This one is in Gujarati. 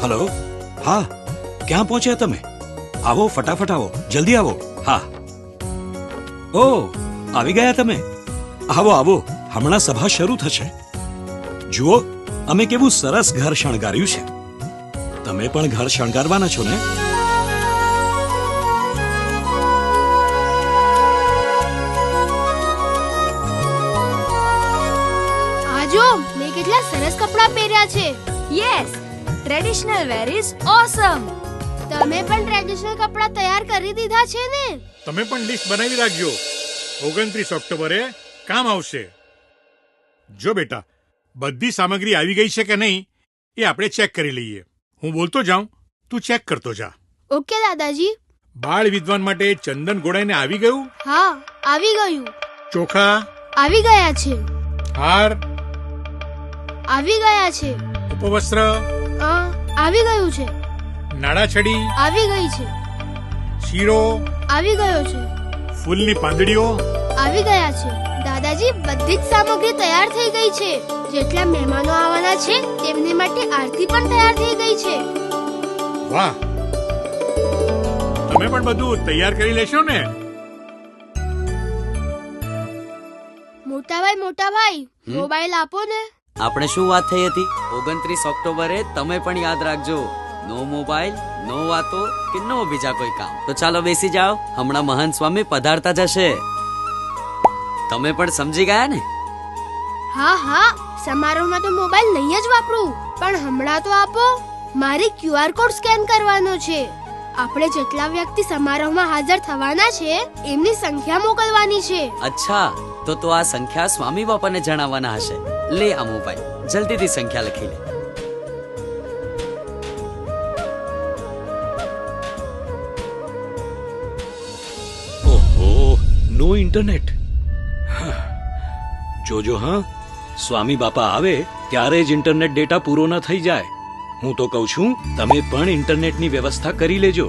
हेलो हाँ क्या पहुंचे તમે આવો ફટાફટ આવો જલ્દી આવો હા ઓ આવી ગયા તમે આવો આવો હમણાં સભા શરૂ થશે જુઓ અમે કેવું સરસ ઘર શણગાર્યું છે તમે પણ ઘર શણગારવાના છો ને આજો મેં કેટલા સરસ કપડાં પહેર્યા છે યસ ટ્રેડિશનલ વેર ઇઝ ઓસમ. તમે પણ ટ્રેડિશનલ કપડાં તૈયાર કરી દીધા છે ને તમે પણ લિસ્ટ બનાવી રાખજો 29 ઓક્ટોબરે કામ આવશે. જો બેટા બધી સામગ્રી આવી ગઈ છે કે નહીં એ આપણે ચેક કરી લઈએ. હું બોલતો જાઉં તું ચેક કરતો જા. ઓકે દાદાજી. બાળ વિદ્વાન માટે ચંદન ઘોડાઈને આવી ગયું? હા આવી ગયું. ચોખા આવી ગયા છે. હાર આવી ગયા છે. ઉપવસ્ત્ર આવી ગયું છે. નાળાછડી આવી ગઈ છે. શીરો આવી ગયો છે. ફૂલની પાંદડીઓ આવી ગયા છે. દાદાજી બધી જ સામગ્રી તૈયાર થઈ ગઈ છે. જેટલા મહેમાનો આવવાના છે તેમની માટે આરતી પણ તૈયાર થઈ ગઈ છે. વાહ તમે પણ બધું તૈયાર કરી લેશો ને? મોટા ભાઈ મોબાઈલ આપો ને. આપણે શું વાત થઈ હતી? 29 ઓક્ટોબરે તમે પણ યાદ રાખજો, નો મોબાઈલ, નો વાતો કે નો બીજા કોઈ કામ. તો ચાલો બેસી જાઓ, હમણાં મહંત સ્વામી પધારતા જશે. તમે પણ સમજી ગયા ને? હા સમારોહમાં તો મોબાઈલ નહીં જ વાપરું, પણ હમણાં તો આપો. મારે QR કોડ સ્કેન કરવાનો છે. આપણે જેટલા વ્યક્તિ સમારોહમાં હાજર થવાના છે એમની સંખ્યા મોકલવાની છે. અચ્છા, તો આ સંખ્યા સ્વામી બાપાને જણાવવાના હશે. લે આ મોબાઈલ, જલ્દીથી સંખ્યા લખી લે. ઓહો નો ઇન્ટરનેટ. જોજો હા, સ્વામી બાપા આવે ત્યારે જ ઇન્ટરનેટ ડેટા પૂરો ન થઈ જાય. હું તો કહું છું તમે પણ ઇન્ટરનેટની વ્યવસ્થા કરી લેજો.